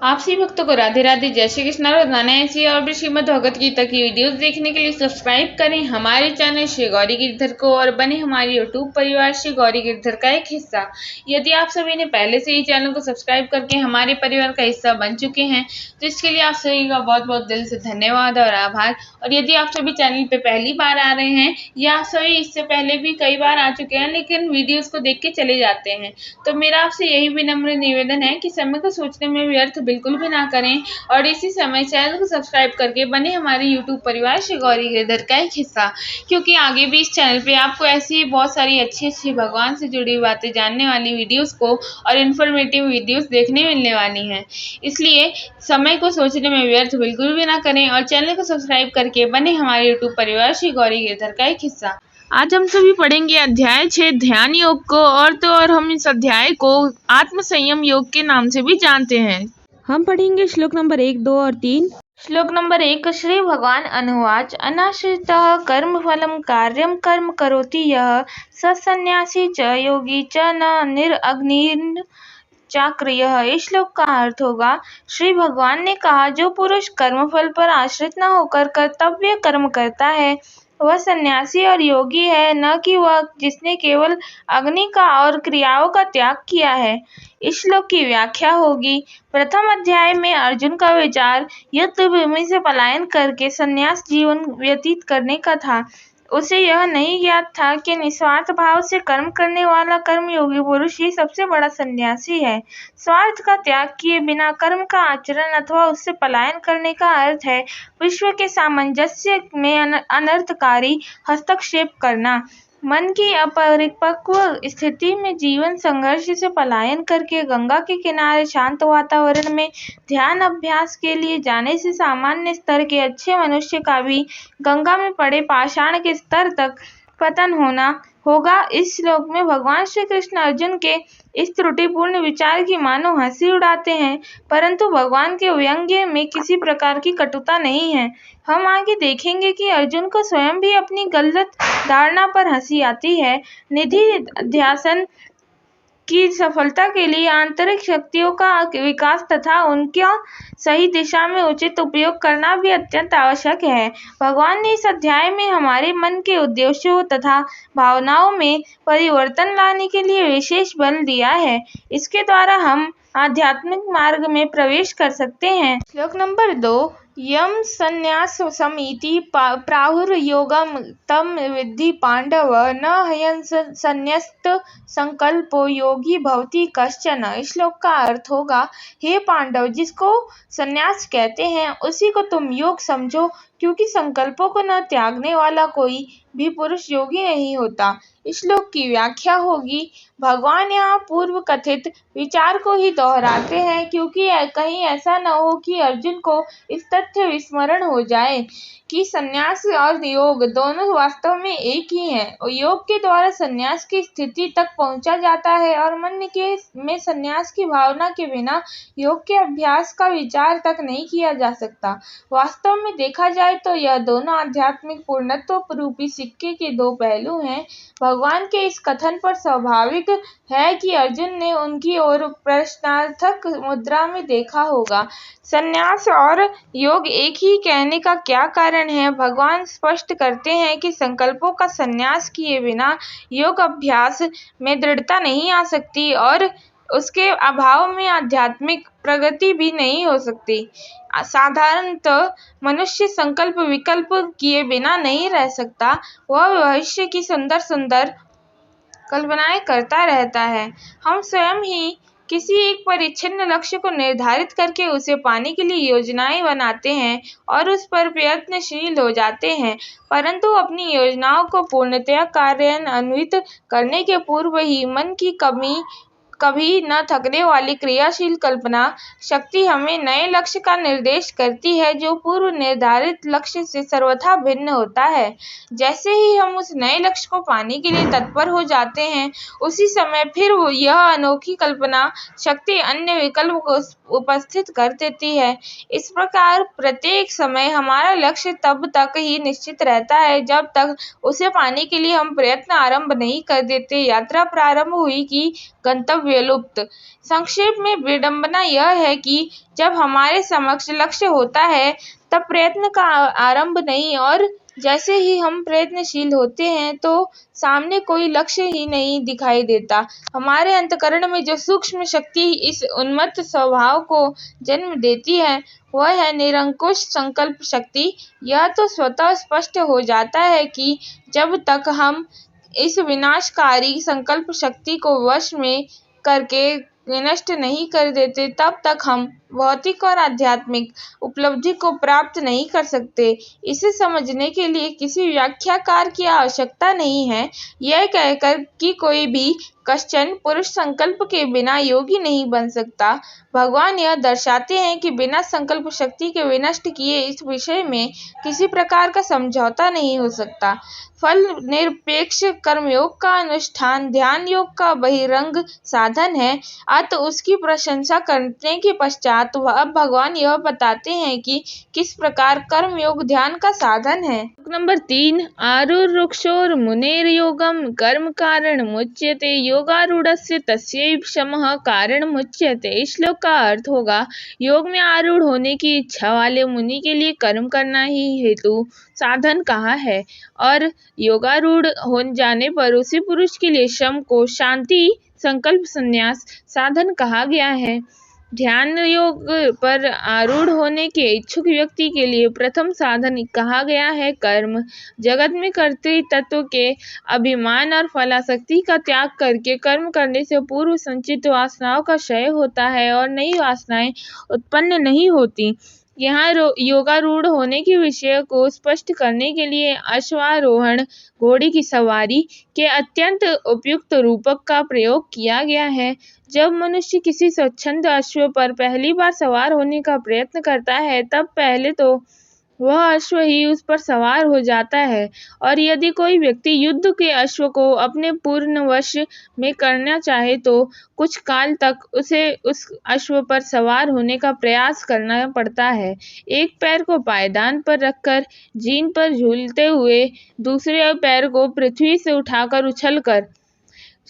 आप सभी भक्तों को राधे राधे, जय श्री कृष्ण। रोजाना ऐसी और भी श्रीमद् भगवत गीता की वीडियोस देखने के लिए सब्सक्राइब करें हमारे चैनल श्री गौरी गिरधर को और बने हमारे यूट्यूब परिवार श्री गौरी गिरधर का एक हिस्सा। यदि आप सभी ने पहले से ही चैनल को सब्सक्राइब करके हमारे परिवार का हिस्सा बन चुके हैं तो इसके लिए आप सभी का बहुत बहुत दिल से धन्यवाद और आभार। और यदि आप सभी चैनल पे पहली बार आ रहे हैं या आप सभी इससे पहले भी कई बार आ चुके हैं लेकिन वीडियोस को देख के चले जाते हैं, तो मेरा आपसे यही विनम्र निवेदन है कि समय को सोचने में व्यर्थ बिल्कुल भी ना करें और इसी समय चैनल को सब्सक्राइब करके बने हमारे यूट्यूब परिवार श्री गौरी गिरधर का एक हिस्सा, क्योंकि आगे भी इस चैनल पे आपको ऐसी ही बहुत सारी अच्छी अच्छी भगवान से जुड़ी बातें जानने वाली वीडियोस को और इन्फॉर्मेटिव वीडियोस देखने मिलने वाली हैं। इसलिए समय को सोचने में व्यर्थ बिल्कुल भी ना करें और चैनल को सब्सक्राइब करके बने हमारे यूट्यूब परिवार श्री गौरी गिरधर का एक हिस्सा। आज हम सभी पढ़ेंगे अध्याय 6 ध्यान योग को, और तो और हम इस अध्याय को आत्म संयम योग के नाम से भी जानते हैं। हम पढ़ेंगे श्लोक नंबर 1, 2 और 3। श्लोक नंबर 1। श्री भगवान अनुवाच अनाश्रितः कर्म फलम कार्यम कर्म करोति यः स सन्यासी च योगी च न निरग्निर्न चाक्रियः। इस श्लोक का अर्थ होगा, श्री भगवान ने कहा, जो पुरुष कर्मफल पर आश्रित न होकर कर्तव्य कर्म करता है वह सन्यासी और योगी है, न कि वह जिसने केवल अग्नि का और क्रियाओं का त्याग किया है। इस श्लोक की व्याख्या होगी। प्रथम अध्याय में अर्जुन का विचार युद्ध भूमि से पलायन करके संन्यास जीवन व्यतीत करने का था। उसे यह नहीं ज्ञात था कि निस्वार्थ भाव से कर्म करने वाला कर्मयोगी पुरुष ही सबसे बड़ा सन्यासी है। स्वार्थ का त्याग किए बिना कर्म का आचरण अथवा उससे पलायन करने का अर्थ है विश्व के सामंजस्य में अनर्थकारी हस्तक्षेप करना। मन की अपरिपक्व स्थिति में जीवन संघर्ष से पलायन करके गंगा के किनारे शांत वातावरण में ध्यान अभ्यास के लिए जाने से सामान्य स्तर के अच्छे मनुष्य का भी गंगा में पड़े पाषाण के स्तर तक पतन होना होगा। इस श्लोक में भगवान श्री कृष्ण अर्जुन के इस त्रुटिपूर्ण विचार की मानो हंसी उड़ाते हैं, परंतु भगवान के व्यंग्य में किसी प्रकार की कटुता नहीं है। हम आगे देखेंगे कि अर्जुन को स्वयं भी अपनी गलत धारणा पर हंसी आती है। निधि ध्यान की सफलता के लिए आंतरिक शक्तियों का विकास तथा उनका सही दिशा में उचित उपयोग करना भी अत्यंत आवश्यक है। भगवान ने इस अध्याय में हमारे मन के उद्देश्यों तथा भावनाओं में परिवर्तन लाने के लिए विशेष बल दिया है। इसके द्वारा हम आध्यात्मिक मार्ग में प्रवेश कर सकते हैं। श्लोक नंबर 2। यम संन्यास समिति प्राहुर्योगम तम विद्धि पांडव न हयन संन्यस्त संकल्पो योगी भवति कश्चन। इस श्लोक का अर्थ होगा, हे पांडव, जिसको संन्यास कहते हैं उसी को तुम योग समझो, क्योंकि संकल्पों को न त्यागने वाला कोई भी पुरुष योगी नहीं होता। इस श्लोक की व्याख्या होगी। भगवान यहाँ पूर्व कथित विचार को ही दोहराते हैं, क्योंकि कहीं ऐसा न हो कि अर्जुन को इस तथ्य विस्मरण हो जाए कि संन्यास और योग दोनों वास्तव में एक ही हैं। योग के द्वारा संन्यास की स्थिति तक पहुंचा जाता है और मन के में संन्यास की भावना के बिना योग के अभ्यास का विचार तक नहीं किया जा सकता। वास्तव में देखा जाए तो यह दोनों आध्यात्मिक पूर्णत्व रूपी सिक्के के दो पहलू हैं। भगवान के इस कथन पर स्वाभाविक है कि अर्जुन ने उनकी ओर प्रश्नार्थक मुद्रा में देखा होगा। संन्यास और योग एक ही कहने का क्या कारण है? भगवान स्पष्ट करते हैं कि संकल्पों का संन्यास किए बिना योग अभ्यास में दृढ़ता नहीं आ सकती और उसके अभाव में आध्यात्मिक प्रगति भी नहीं हो सकती। साधारणतः मनुष्य संकल्प विकल्प किए बिना नहीं रह सकता। वह भविष्य की सुंदर सुंदर कल्पनाएं करता रहता है। हम स्वयं ही किसी एक परिच्छिन्न लक्ष्य को निर्धारित करके उसे पाने के लिए योजनाएं बनाते हैं और उस पर प्रयत्नशील हो जाते हैं, परंतु अपनी योजनाओं को पूर्णतया कार्यान्वित करने के पूर्व ही मन की कभी न थकने वाली क्रियाशील कल्पना शक्ति हमें नए लक्ष्य का निर्देश करती है, जो पूर्व निर्धारित लक्ष्य से सर्वथा भिन्न होता है। जैसे ही हम उस नए लक्ष्य को पाने के लिए तत्पर हो जाते हैं, उसी समय फिर यह अनोखी कल्पना शक्ति अन्य विकल्प को उपस्थित कर देती है। इस प्रकार प्रत्येक समय हमारा लक्ष्य तब तक ही निश्चित रहता है जब तक उसे पाने के लिए हम प्रयत्न आरंभ नहीं कर देते। यात्रा प्रारंभ हुई कि गंतव्य विलुप्त। संक्षेप में विडंबना यह है कि जब हमारे समक्ष लक्ष्य होता है तब प्रयत्न का आरंभ नहीं, और जैसे ही हम प्रयत्नशील होते हैं तो सामने कोई लक्ष्य ही नहीं दिखाई देता। हमारे अंतःकरण में जो सूक्ष्म शक्ति इस उन्मत्त स्वभाव को जन्म देती है वह है निरंकुश संकल्प शक्ति। यह तो स्वतः स्पष्ट हो जाता है कि जब तक हम इस विनाशकारी संकल्प शक्ति को वश में करके नष्ट नहीं कर देते तब तक हम भौतिक और आध्यात्मिक उपलब्धि को प्राप्त नहीं कर सकते। इसे समझने के लिए किसी व्याख्याकार की आवश्यकता नहीं है। यह कहकर कि कोई भी कश्चन पुरुष संकल्प के बिना योगी नहीं बन सकता, भगवान यह दर्शाते हैं कि बिना संकल्प शक्ति के विनष्ट किए इस विषय में किसी प्रकार का समझौता नहीं हो सकता। फल निरपेक्ष कर्मयोग का अनुष्ठान ध्यान योग का बहिरंग साधन है। अतः उसकी प्रशंसा करने के पश्चात अब भगवान यह बताते हैं कि किस प्रकार कर्म योग ध्यान का साधन है। नंबर 3 आरुरुक्षोर मुनेर योगम कर्म कारण मुच्यते योगारूढ़स्य तस्यैव शमः कारण मुच्यते। इस श्लोक का अर्थ होगा, योग में आरूढ़ होने की इच्छा वाले मुनि के लिए कर्म करना ही हेतु साधन कहा है, और योगारूढ़ हो जाने पर उसी पुरुष के लिए शम को शांति संकल्प संन्यास साधन कहा गया है। ध्यान योग पर आरूढ़ होने के इच्छुक व्यक्ति के लिए प्रथम साधन कहा गया है कर्म। जगत में कर्तृ तत्व के अभिमान और फलासक्ति का त्याग करके कर्म करने से पूर्व संचित वासनाओं का क्षय होता है और नई वासनाएं उत्पन्न नहीं होती। यहाँ योगारूढ़ होने के विषय को स्पष्ट करने के लिए अश्वारोहण घोड़ी की सवारी के अत्यंत उपयुक्त रूपक का प्रयोग किया गया है। जब मनुष्य किसी स्वच्छंद अश्व पर पहली बार सवार होने का प्रयत्न करता है तब पहले तो वह अश्व ही उस पर सवार हो जाता है, और यदि कोई व्यक्ति युद्ध के अश्व को अपने पूर्ण वश में करना चाहे तो कुछ काल तक उसे उस अश्व पर सवार होने का प्रयास करना पड़ता है। एक पैर को पायदान पर रखकर जीन पर झूलते हुए दूसरे पैर को पृथ्वी से उठाकर उछलकर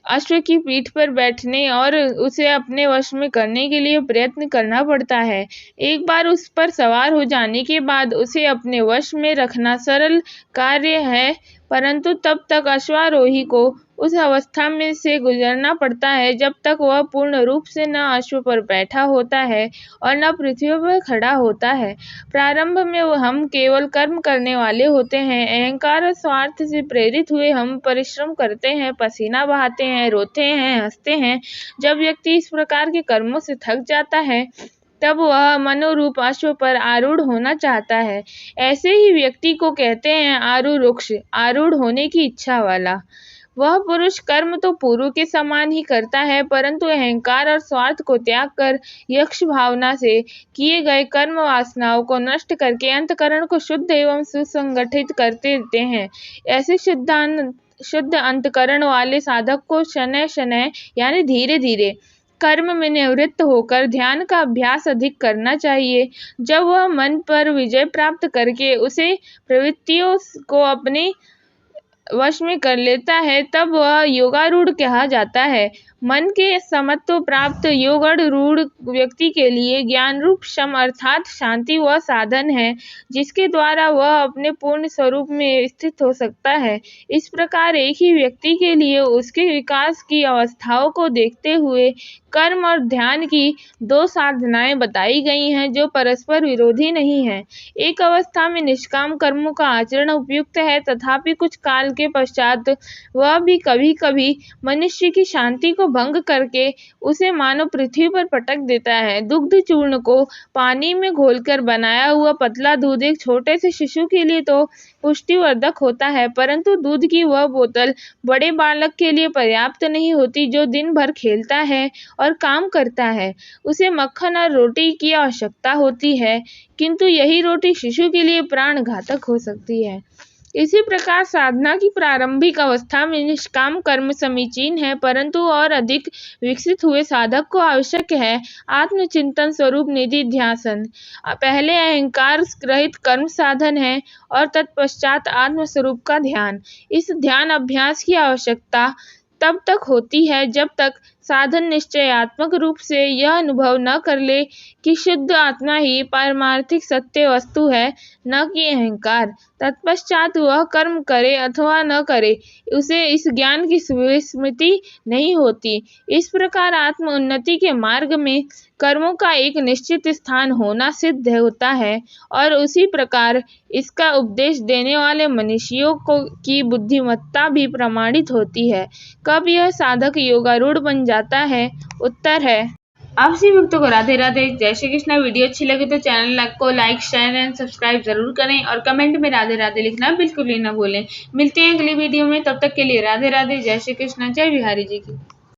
अश्व की पीठ पर बैठने और उसे अपने वश में करने के लिए प्रयत्न करना पड़ता है। एक बार उस पर सवार हो जाने के बाद उसे अपने वश में रखना सरल कार्य है, परंतु तब तक अश्वारोही को उस अवस्था में से गुजरना पड़ता है जब तक वह पूर्ण रूप से न अश्व पर बैठा होता है और न पृथ्वी पर खड़ा होता है। प्रारंभ में हम केवल कर्म करने वाले होते हैं। अहंकार और स्वार्थ से प्रेरित हुए हम परिश्रम करते हैं, पसीना बहाते हैं, रोते हैं, हंसते हैं। जब व्यक्ति इस प्रकार के कर्मों से थक जाता है तब वह मनोरूप अश्व पर आरूढ़ होना चाहता है। ऐसे ही व्यक्ति को कहते हैं आरुरुक्ष, आरूढ़ होने की इच्छा वाला। वह पुरुष कर्म तो पूर्व के समान ही करता है, परंतु अहंकार और स्वार्थ को त्याग कर यक्ष भावना से किए गए कर्म वासनाओं को नष्ट करके अंतःकरण को शुद्ध एवं सुसंगठित करते देते हैं। ऐसे शुद्ध अंतःकरण वाले साधक को शनैः शनैः यानी धीरे धीरे कर्म में निवृत्त होकर ध्यान का अभ्यास अधिक करना चाहिए। जब वह मन पर विजय प्राप्त करके उसे प्रवृत्तियों को अपने वश में कर लेता है तब वह योगारूढ़ कहा जाता है। मन के समत्व प्राप्त योगारूढ़ व्यक्ति के लिए ज्ञान रूप शम अर्थात शांति वह साधन है जिसके द्वारा वह अपने पूर्ण स्वरूप में स्थित हो सकता है। इस प्रकार एक ही व्यक्ति के लिए उसके विकास की अवस्थाओं को देखते हुए कर्म और ध्यान की दो साधनाएं बताई गई हैं जो परस्पर विरोधी नहीं है। एक अवस्था में निष्काम कर्मों का आचरण उपयुक्त है, तथापि कुछ काल के पश्चात वह भी कभी कभी मनुष्य की शांति को भंग करके उसे मानो पृथ्वी पर पटक देता है। दुग्ध चूर्ण को पानी में घोलकर बनाया हुआ पतला दूध एक छोटे से शिशु के लिए तो पुष्टिवर्धक होता है, परंतु दूध की वह बोतल बड़े बालक के लिए पर्याप्त नहीं होती जो दिन भर खेलता है और काम करता है। उसे मक्खन और रोटी की आवश्यकता होती है, किंतु यही रोटी शिशु के लिए प्राण घातक हो सकती है। इसी प्रकार साधना की प्रारंभिक अवस्था में निष्काम कर्म समीचीन है, परंतु और अधिक विकसित हुए साधक को आवश्यक है आत्मचिंतन स्वरूप निधि ध्यान। पहले अहंकार रहित कर्म साधन है और तत्पश्चात आत्म स्वरूप का ध्यान। इस ध्यान अभ्यास की आवश्यकता तब तक होती है जब तक साधन निश्चयात्मक रूप से यह अनुभव न कर ले कि शुद्ध आत्मा ही पारमार्थिक सत्य वस्तु है, न कि अहंकार, तत्पश्चात वह कर्म करे अथवा न करे, उसे इस ज्ञान की विस्मृति नहीं होती। इस प्रकार आत्म उन्नति के मार्ग में कर्मों का एक निश्चित स्थान होना सिद्ध होता है और उसी प्रकार इसका उपदेश देने वाले मनीषियों की बुद्धिमत्ता भी प्रमाणित होती है। कब यह साधक योगारूढ़ बन जाता है? उत्तर है आप सभी भक्तों को राधे राधे, जय श्री कृष्ण। वीडियो अच्छी लगे तो चैनल को लाइक, शेयर एंड सब्सक्राइब जरूर करें और कमेंट में राधे राधे लिखना बिल्कुल भी ना भूलें। मिलते हैं अगली वीडियो में, तब तक के लिए राधे राधे, जय श्री कृष्ण, जय बिहारी जी की।